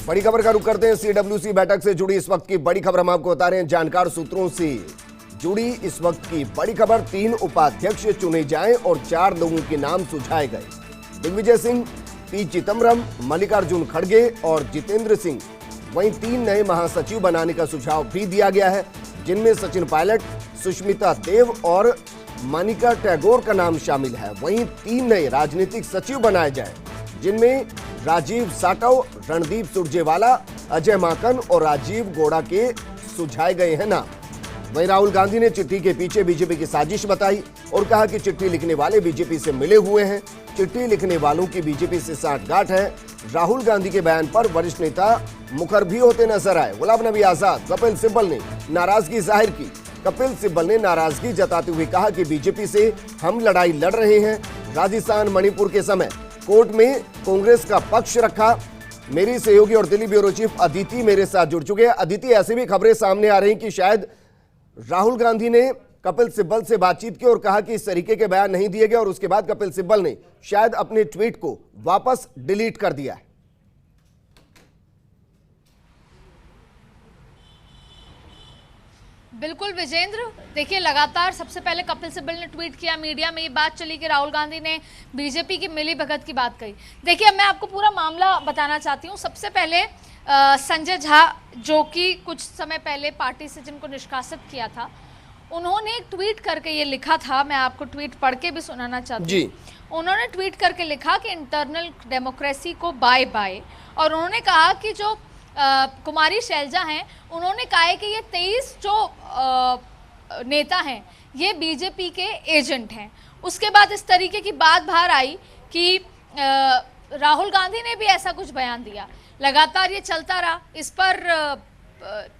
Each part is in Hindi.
बड़ी खबर का रुख करते हैं सीडब्ल्यूसी बैठक से जुड़ी इस वक्त की बड़ी खबर हम आपको बता रहे हैं। जानकार सूत्रों से जुड़ी इस वक्त की बड़ी खबर, 3 उपाध्यक्ष चुने जाएं और 4 लोगों के नाम सुझाए गए। दिग्विजय सिंह, पी चिदम्बरम, मल्लिकार्जुन खड़गे और जितेंद्र सिंह। वहीं 3 नए महासचिव बनाने का सुझाव भी दिया गया है, जिनमें सचिन पायलट, सुष्मिता देव और मनिका टैगोर का नाम शामिल है। वहीं 3 नए राजनीतिक सचिव बनाए जाए, जिनमें राजीव साटव, रणदीप सुरजेवाला, अजय माकन और राजीव गौड़ा के सुझाए गए हैं नाम। वहीं राहुल गांधी ने चिट्ठी के पीछे बीजेपी की साजिश बताई और कहा कि चिट्ठी लिखने वाले बीजेपी से मिले हुए हैं। चिट्ठी लिखने वालों की बीजेपी से साठगांठ है। राहुल गांधी के बयान पर वरिष्ठ नेता मुखर भी होते नजर आए। गुलाम नबी आजाद, कपिल सिब्बल ने नाराजगी जाहिर की। कपिल सिब्बल ने नाराजगी जताते हुए कहा कि बीजेपी से हम लड़ाई लड़ रहे हैं। राजस्थान, मणिपुर के समय कोर्ट में कांग्रेस का पक्ष रखा। मेरी सहयोगी और दिल्ली ब्यूरो चीफ अदिति मेरे साथ जुड़ चुके हैं। अदिति, ऐसी भी खबरें सामने आ रही कि शायद राहुल गांधी ने कपिल सिब्बल से बातचीत की और कहा कि इस तरीके के बयान नहीं दिए गए, और उसके बाद कपिल सिब्बल ने शायद अपने ट्वीट को वापस डिलीट कर दिया है। बिल्कुल विजेंद्र, देखिए लगातार सबसे पहले कपिल सिब्बल ने ट्वीट किया, मीडिया में ये बात चली कि राहुल गांधी ने बीजेपी की मिली भगत की बात कही। देखिए, अब मैं आपको पूरा मामला बताना चाहती हूँ। सबसे पहले संजय झा, जो कि कुछ समय पहले पार्टी से जिनको निष्कासित किया था, उन्होंने एक ट्वीट करके ये लिखा था, मैं आपको ट्वीट पढ़ के भी सुनाना चाहती हूँ। उन्होंने ट्वीट करके लिखा कि इंटरनल डेमोक्रेसी को बाय बाय, और उन्होंने कहा कि जो कुमारी शैलजा हैं, उन्होंने कहा है कि ये 23 जो नेता हैं ये बीजेपी के एजेंट हैं। उसके बाद इस तरीके की बात बाहर आई कि राहुल गांधी ने भी ऐसा कुछ बयान दिया। लगातार ये चलता रहा। इस पर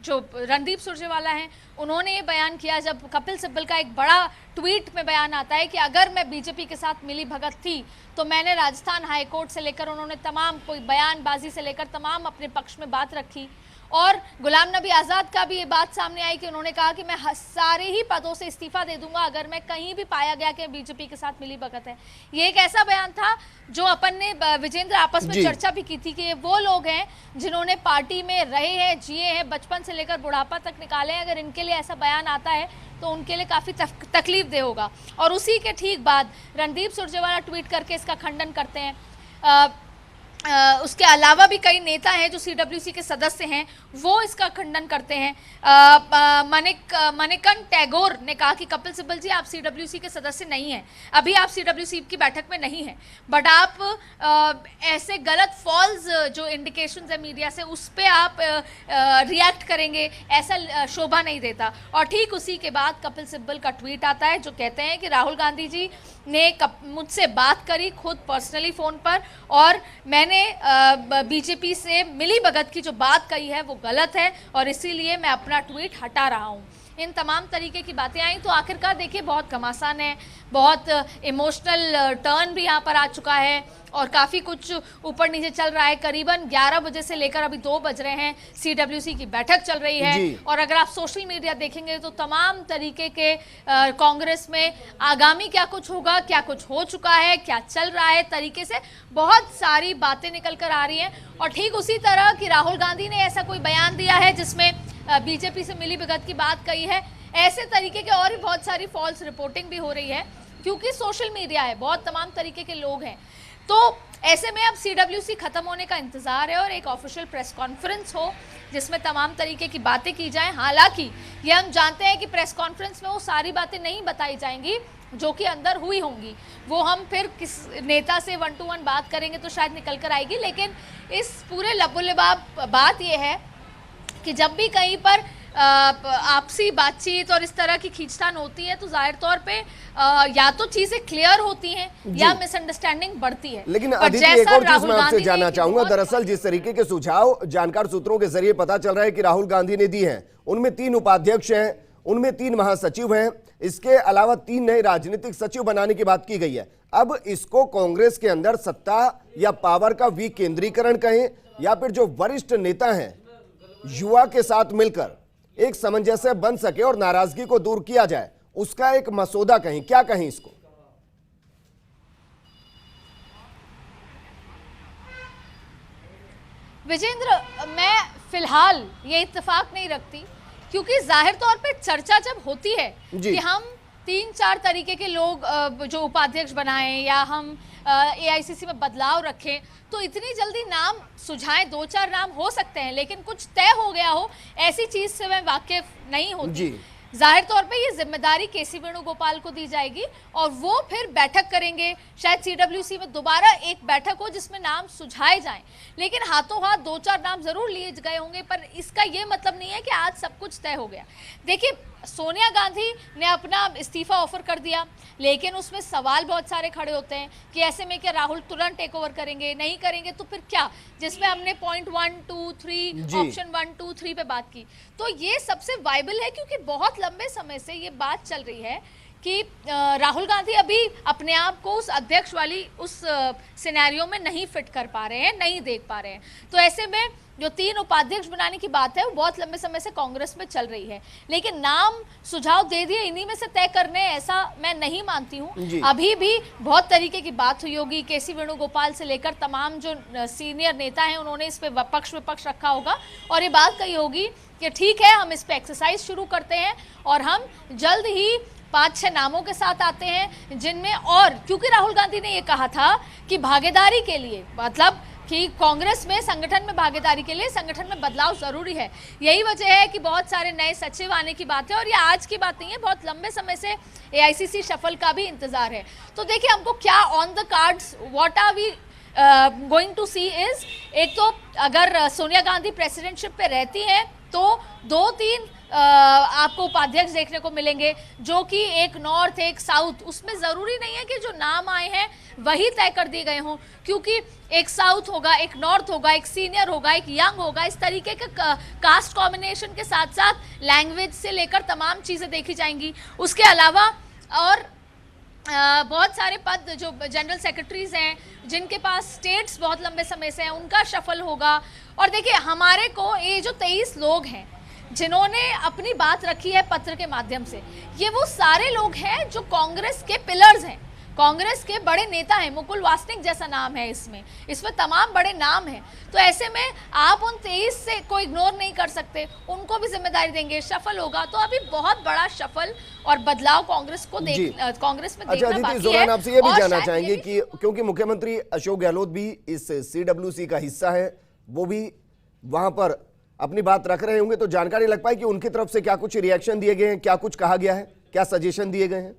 जो रणदीप सुरजेवाला हैं, उन्होंने ये बयान किया जब कपिल सिब्बल का एक बड़ा ट्वीट में बयान आता है कि अगर मैं बीजेपी के साथ मिली भगत थी तो मैंने राजस्थान हाईकोर्ट से लेकर उन्होंने तमाम कोई बयानबाजी से लेकर तमाम अपने पक्ष में बात रखी। और गुलाम नबी आज़ाद का भी ये बात सामने आई कि उन्होंने कहा कि मैं सारे ही पदों से इस्तीफा दे दूंगा अगर मैं कहीं भी पाया गया कि बीजेपी के साथ मिली भगत है। ये एक ऐसा बयान था जो अपन ने विजेंद्र आपस में चर्चा भी की थी कि ये वो लोग हैं जिन्होंने पार्टी में रहे हैं, जिए हैं, बचपन से लेकर बुढ़ापा तक निकाले हैं। अगर इनके लिए ऐसा बयान आता है तो उनके लिए काफ़ी तकलीफ दे होगा। और उसी के ठीक बाद रणदीप सुरजेवाला ट्वीट करके इसका खंडन करते हैं। उसके अलावा भी कई नेता हैं जो सीडब्ल्यूसी के सदस्य हैं, वो इसका खंडन करते हैं। मनिकन टैगोर ने कहा कि कपिल सिब्बल जी, आप सीडब्ल्यूसी के सदस्य नहीं हैं, अभी आप सीडब्ल्यूसी की बैठक में नहीं हैं, बट आप ऐसे गलत फॉल्स जो इंडिकेशंस है मीडिया से, उस पर आप रिएक्ट करेंगे, ऐसा शोभा नहीं देता। और ठीक उसी के बाद कपिल सिब्बल का ट्वीट आता है जो कहते हैं कि राहुल गांधी जी ने मुझसे बात करी खुद पर्सनली फ़ोन पर, और मैंने बीजेपी से मिली भगत की जो बात कही है वो गलत है और इसीलिए मैं अपना ट्वीट हटा रहा हूँ। इन तमाम तरीके की बातें आई तो आखिरकार देखिए बहुत घमासान है, बहुत इमोशनल टर्न भी यहाँ पर आ चुका है और काफ़ी कुछ ऊपर नीचे चल रहा है। करीबन 11 बजे से लेकर अभी 2 बज रहे हैं, सीडब्ल्यूसी की बैठक चल रही है। और अगर आप सोशल मीडिया देखेंगे तो तमाम तरीके के कांग्रेस में आगामी क्या कुछ होगा, क्या कुछ हो चुका है, क्या चल रहा है, तरीके से बहुत सारी बातें निकल कर आ रही हैं। और ठीक उसी तरह कि राहुल गांधी ने ऐसा कोई बयान दिया है जिसमें बीजेपी से मिली भगत की बात कही है, ऐसे तरीके के और भी बहुत सारी फॉल्स रिपोर्टिंग भी हो रही है, क्योंकि सोशल मीडिया है, बहुत तमाम तरीके के लोग हैं। तो ऐसे में अब सीडब्ल्यूसी खत्म होने का इंतजार है और एक ऑफिशियल प्रेस कॉन्फ्रेंस हो जिसमें तमाम तरीके की बातें की जाएं। हालांकि ये हम जानते हैं कि प्रेस कॉन्फ्रेंस में वो सारी बातें नहीं बताई जाएंगी जो कि अंदर हुई होंगी, वो हम फिर किस नेता से 1 to 1 बात करेंगे तो शायद निकल कर आएगी। लेकिन इस पूरे लबोलबाब बात यह है कि जब भी कहीं पर आपसी बातचीत और इस तरह की खींचतान होती है तो जाहिर तौर पे या तो चीजें क्लियर होती हैं या मिसअंडरस्टैंडिंग बढ़ती है। लेकिन अदिति, एक और चीज मैं आपसे जानना चाहूंगा। दरअसल जिस तरीके के सुझाव जानकार सूत्रों के जरिए पता चल रहा है कि राहुल गांधी ने दी हैं, उनमें 3 उपाध्यक्ष हैं, उनमें 3 महासचिव हैं, इसके अलावा 3 नए राजनीतिक सचिव बनाने की बात की गई है। अब इसको कांग्रेस के अंदर सत्ता या पावर का विकेंद्रीकरण कहें या फिर जो वरिष्ठ नेता हैं युवा के साथ मिलकर एक सामंजस्य बन सके और नाराजगी को दूर किया जाए, उसका एक मसौदा कहीं, क्या कहें इसको? विजेंद्र, मैं फिलहाल ये इत्तेफाक नहीं रखती, क्योंकि जाहिर तौर पे चर्चा जब होती है कि हम 3-4 तरीके के लोग जो उपाध्यक्ष बनाएं या हम एआईसीसी में बदलाव रखें, तो इतनी जल्दी नाम सुझाएं। 2-4 नाम हो सकते हैं, लेकिन कुछ तय हो गया हो ऐसी चीज से मैं वाकिफ नहीं होती। जाहिर तौर पे ये जिम्मेदारी केसी वेणुगोपाल को दी जाएगी और वो फिर बैठक करेंगे। शायद सीडब्ल्यूसी में दोबारा एक बैठक हो जिसमें नाम सुझाए जाएं, लेकिन हाथों हाथ 2-4 नाम जरूर लिए गए होंगे, पर इसका ये मतलब नहीं है कि आज सब कुछ तय हो गया। देखिए, सोनिया गांधी ने अपना इस्तीफा ऑफर कर दिया, लेकिन उसमें सवाल बहुत सारे खड़े होते हैं कि ऐसे में क्या राहुल तुरंत टेक ओवर करेंगे, नहीं करेंगे तो फिर क्या, जिसमें हमने पॉइंट 1, 2, 3 ऑप्शन 1, 2, 3 पे बात की। तो ये सबसे वाइबल है, क्योंकि बहुत लंबे समय से ये बात चल रही है कि राहुल गांधी अभी अपने आप को उस अध्यक्ष वाली उस सिनेरियो में नहीं फिट कर पा रहे हैं, नहीं देख पा रहे हैं। तो ऐसे में जो 3 उपाध्यक्ष बनाने की बात है वो बहुत लंबे समय से कांग्रेस में चल रही है, लेकिन नाम सुझाव दे दिए, इन्हीं में से तय करने, ऐसा मैं नहीं मानती हूँ। अभी भी बहुत तरीके की बात हुई होगी, केसी वेणुगोपाल से लेकर तमाम जो सीनियर नेता हैं उन्होंने इस पे पक्ष विपक्ष रखा होगा और ये बात कही होगी कि ठीक है, हम इस पे एक्सरसाइज शुरू करते हैं और हम जल्द ही 5-6 नामों के साथ आते हैं, जिनमें, और क्योंकि राहुल गांधी ने ये कहा था कि भागीदारी के लिए, मतलब कि कांग्रेस में संगठन में भागीदारी के लिए संगठन में बदलाव जरूरी है। यही वजह है कि बहुत सारे नए सचिव आने की बात है और ये आज की बात नहीं है, बहुत लंबे समय से एआईसीसी शफल का भी इंतजार है। तो देखिए, हमको क्या on the cards, what are we going to see is, एक तो अगर सोनिया गांधी प्रेसिडेंटशिप पे रहती हैं तो 2-3 आपको उपाध्यक्ष देखने को मिलेंगे, जो कि एक नॉर्थ एक साउथ, उसमें जरूरी नहीं है कि जो नाम आए हैं वही तय कर दिए गए हों, क्योंकि एक साउथ होगा, एक नॉर्थ होगा, एक सीनियर होगा, एक यंग होगा, इस तरीके के कास्ट कॉम्बिनेशन के साथ साथ लैंग्वेज से लेकर तमाम चीजें देखी जाएंगी। उसके अलावा और बहुत सारे पद जो जनरल सेक्रेटरीज हैं जिनके पास स्टेट्स बहुत लंबे समय से हैं, उनका शफल होगा। और देखिए, हमारे को ये जो 23 लोग हैं जिन्होंने अपनी बात रखी है पत्र के माध्यम से, ये वो सारे लोग हैं जो कांग्रेस के पिलर्स हैं, कांग्रेस के बड़े नेता हैं। मुकुल वासनिक जैसा नाम है इसमें तमाम बड़े नाम हैं। तो ऐसे में आप उन 23 से को इग्नोर नहीं कर सकते, उनको भी जिम्मेदारी देंगे, शफल होगा। तो अभी बहुत बड़ा शफल और बदलाव कांग्रेस को कांग्रेस में देखना बाकी है। जोरान, आपसे ये भी जानना चाहेंगे कि क्योंकि मुख्यमंत्री अशोक गहलोत भी इस सीडब्ल्यूसी का हिस्सा है, वो भी वहां पर अपनी बात रख रहे होंगे, तो जानकारी लग पाई कि उनकी तरफ से क्या कुछ रिएक्शन दिए गए हैं, क्या कुछ कहा गया है, क्या सजेशन दिए गए हैं?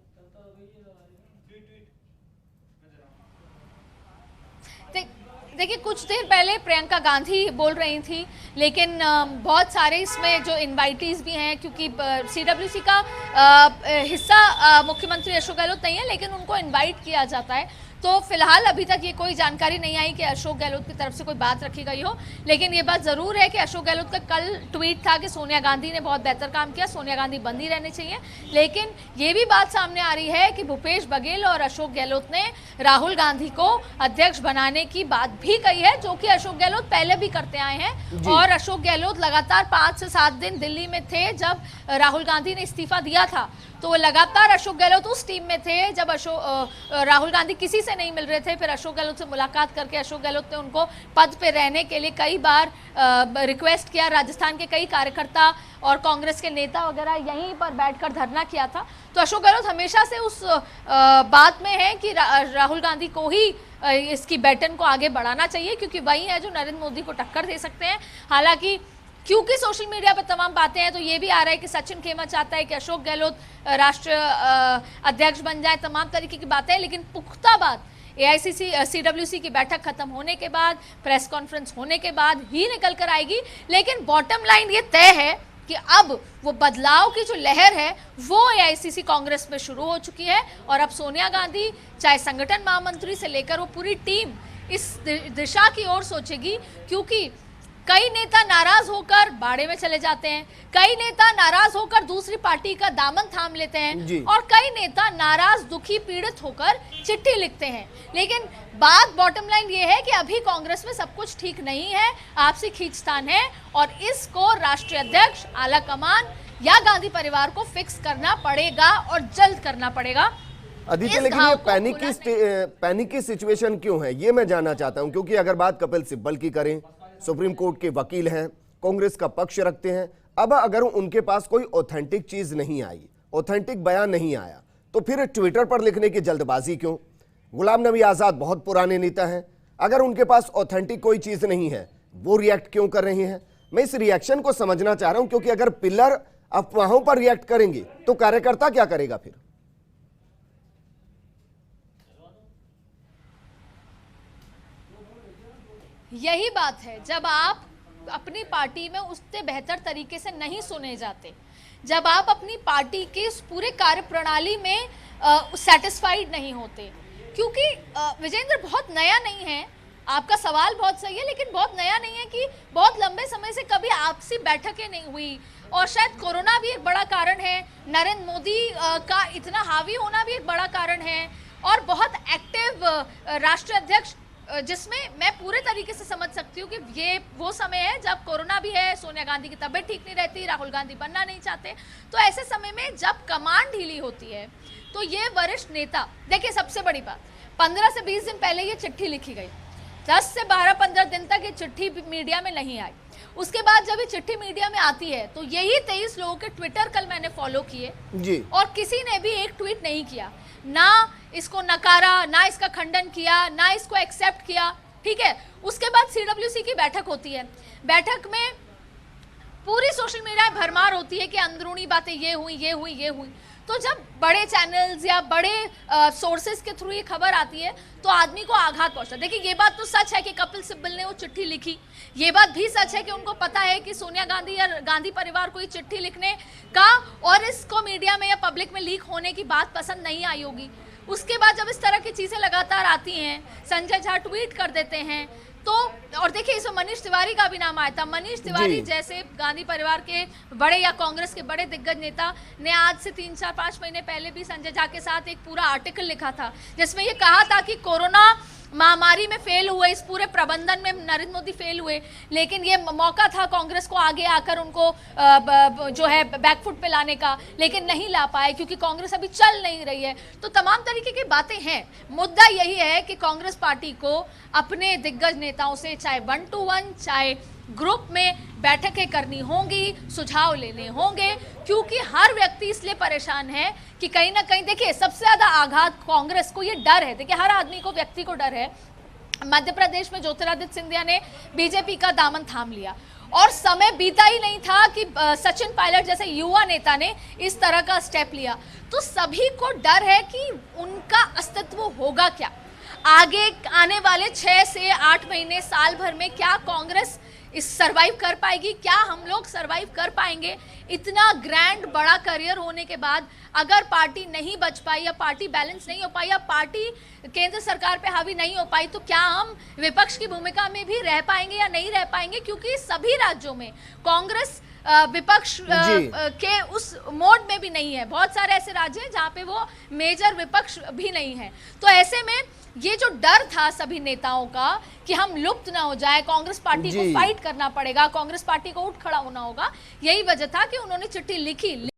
देखिए, कुछ देर पहले प्रियंका गांधी बोल रही थी, लेकिन बहुत सारे इसमें जो इनवाइटीज भी हैं, क्योंकि सीडब्ल्यूसी का हिस्सा मुख्यमंत्री अशोक गहलोत नहीं है, लेकिन उनको इनवाइट किया जाता है। तो फिलहाल अभी तक ये कोई जानकारी नहीं आई कि अशोक गहलोत की तरफ से कोई बात रखी गई हो, लेकिन ये बात जरूर है कि अशोक गहलोत का कल ट्वीट था कि सोनिया गांधी ने बहुत बेहतर काम किया, सोनिया गांधी बंदी रहनी चाहिए। लेकिन ये भी बात सामने आ रही है कि भूपेश बघेल और अशोक गहलोत ने राहुल गांधी को अध्यक्ष बनाने की बात भी कही है, जो कि अशोक गहलोत पहले भी करते आए हैं। और अशोक गहलोत लगातार 5 से 7 दिन दिल्ली में थे जब राहुल गांधी ने इस्तीफा दिया था, तो लगातार अशोक गहलोत उस टीम में थे जब राहुल गांधी किसी से नहीं मिल रहे थे। फिर अशोक गहलोत से मुलाकात करके अशोक गहलोत ने उनको पद पे रहने के लिए कई बार रिक्वेस्ट किया। राजस्थान के कई कार्यकर्ता और कांग्रेस के नेता वगैरह यहीं पर बैठकर धरना किया था। तो अशोक गहलोत हमेशा से उस बात में है कि राहुल गांधी को ही इसकी बैटन को आगे बढ़ाना चाहिए, क्योंकि वही है जो नरेंद्र मोदी को टक्कर दे सकते हैं। हालांकि क्योंकि सोशल मीडिया पर तमाम बातें हैं, तो ये भी आ रहा है कि सचिन खेमा चाहता है कि अशोक गहलोत राष्ट्रीय अध्यक्ष बन जाए, तमाम तरीके की बातें हैं। लेकिन पुख्ता बात एआईसीसी सीडब्ल्यूसी की बैठक खत्म होने के बाद, प्रेस कॉन्फ्रेंस होने के बाद ही निकल कर आएगी। लेकिन बॉटम लाइन ये तय है कि अब वो बदलाव की जो लहर है वो एआईसीसी कांग्रेस में शुरू हो चुकी है और अब सोनिया गांधी चाहे संगठन महामंत्री से लेकर वो पूरी टीम इस दिशा की ओर सोचेगी, क्योंकि कई नेता नाराज होकर बाड़े में चले जाते हैं, कई नेता नाराज होकर दूसरी पार्टी का दामन थाम लेते हैं और कई नेता नाराज, दुखी, पीड़ित होकर चिट्ठी लिखते हैं। लेकिन बात बॉटम लाइन ये है कि अभी कांग्रेस में सब कुछ ठीक नहीं है, आपसी खींचतान है और इसको राष्ट्रीय अध्यक्ष, आला कमान या गांधी परिवार को फिक्स करना पड़ेगा और जल्द करना पड़ेगा। अदिति, लेकिन ये पैनिक की सिचुएशन क्यों है, ये मैं जानना चाहता हूं, क्योंकि अगर बात कपिल सिब्बल की करें सुप्रीम कोर्ट के वकील हैं, कांग्रेस का पक्ष रखते हैं। अब अगर उनके पास कोई ऑथेंटिक चीज नहीं आई, ऑथेंटिक बयान नहीं आया, तो फिर ट्विटर पर लिखने की जल्दबाजी क्यों? गुलाम नबी आजाद बहुत पुराने नेता हैं, अगर उनके पास ऑथेंटिक कोई चीज नहीं है, वो रिएक्ट क्यों कर रहे हैं? मैं इस रिएक्शन को समझना चाह रहा हूं, क्योंकि अगर पिलर अफवाहों पर रिएक्ट करेंगे तो कार्यकर्ता क्या करेगा फिर? यही बात है, जब आप अपनी पार्टी में उससे बेहतर तरीके से नहीं सुने जाते, जब आप अपनी पार्टी के उस पूरे कार्यप्रणाली में सेटिस्फाइड नहीं होते, क्योंकि विजेंद्र बहुत नया नहीं है, आपका सवाल बहुत सही है, लेकिन बहुत नया नहीं है कि बहुत लंबे समय से कभी आपसी बैठकें नहीं हुई, और शायद कोरोना भी एक बड़ा कारण है, नरेंद्र मोदी का इतना हावी होना भी एक बड़ा कारण है, और बहुत एक्टिव राष्ट्रीय अध्यक्ष, जिसमें मैं पूरे तरीके से समझ सकती हूँ कि ये वो समय है जब कोरोना भी है, सोनिया गांधी की तबीयत ठीक नहीं रहती, राहुल गांधी बनना नहीं चाहते, तो ऐसे समय में जब कमांड ढीली होती है तो ये वरिष्ठ नेता, देखिए सबसे बड़ी बात, 15 से 20 दिन पहले ये चिट्ठी लिखी गई, 10 से 12-15 दिन तक ये चिट्ठी मीडिया में नहीं आई, उसके बाद जब ये चिट्ठी मीडिया में आती है तो यही 23 लोगों के ट्विटर कल मैंने फॉलो किए जी, और किसी ने भी एक ट्वीट नहीं किया, ना इसको नकारा, ना इसका खंडन किया, ना इसको एक्सेप्ट किया, ठीक है। उसके बाद सीडब्ल्यूसी की बैठक होती है, बैठक में पूरी सोशल मीडिया में भरमार होती है कि अंदरूनी बातें ये हुई, ये हुई, ये हुई, तो जब बड़े चैनल्स या बड़े सोर्सेज के थ्रू ये खबर आती है तो आदमी को आघात पहुंचता है। देखिए ये बात तो सच है कि कपिल सिब्बल ने वो चिट्ठी लिखी, ये बात भी सच है कि उनको पता है कि सोनिया गांधी या गांधी परिवार को ये चिट्ठी लिखने का और इसको मीडिया में या पब्लिक में लीक होने की बात पसंद नहीं आई होगी। उसके बाद जब इस तरह की चीजें लगातार आती हैं, संजय झा ट्वीट कर देते हैं, तो और देखिए इसमें मनीष तिवारी का भी नाम आया था। मनीष तिवारी जैसे गांधी परिवार के बड़े या कांग्रेस के बड़े दिग्गज नेता ने आज से 3-4-5 महीने पहले भी संजय झा के साथ एक पूरा आर्टिकल लिखा था जिसमें ये कहा था कि कोरोना महामारी में फेल हुए, इस पूरे प्रबंधन में नरेंद्र मोदी फेल हुए, लेकिन ये मौका था कांग्रेस को आगे आकर उनको जो है बैकफुट पे लाने का, लेकिन नहीं ला पाए क्योंकि कांग्रेस अभी चल नहीं रही है। तो तमाम तरीके की बातें हैं। मुद्दा यही है कि कांग्रेस पार्टी को अपने दिग्गज नेताओं से चाहे 1 to 1 चाहे ग्रुप में बैठकें करनी होंगी, सुझाव लेने होंगे, क्योंकि हर व्यक्ति इसलिए परेशान है कि कहीं ना कहीं देखिए सबसे ज्यादा आघात कांग्रेस को ये डर है। देखिए हर आदमी को, व्यक्ति को डर है। मध्य प्रदेश में ज्योतिरादित्य सिंधिया ने बीजेपी का दामन थाम लिया और समय बीता ही नहीं था कि सचिन पायलट जैसे युवा नेता ने इस तरह का स्टेप लिया। तो सभी को डर है कि उनका अस्तित्व होगा क्या आगे आने वाले 6 से 8 महीने, साल भर में, क्या कांग्रेस इस सरवाइव कर पाएगी, क्या हम लोग सरवाइव कर पाएंगे। इतना ग्रैंड बड़ा करियर होने के बाद अगर पार्टी नहीं बच पाई या पार्टी बैलेंस नहीं हो पाई या पार्टी केंद्र सरकार पे हावी नहीं हो पाई, तो क्या हम विपक्ष की भूमिका में भी रह पाएंगे या नहीं रह पाएंगे, क्योंकि सभी राज्यों में कांग्रेस विपक्ष के उस मोड में भी नहीं है। बहुत सारे ऐसे राज्य हैं जहां पे वो मेजर विपक्ष भी नहीं है। तो ऐसे में ये जो डर था सभी नेताओं का कि हम लुप्त ना हो जाए, कांग्रेस पार्टी को फाइट करना पड़ेगा, कांग्रेस पार्टी को उठ खड़ा होना होगा, यही वजह था कि उन्होंने चिट्ठी लिखी।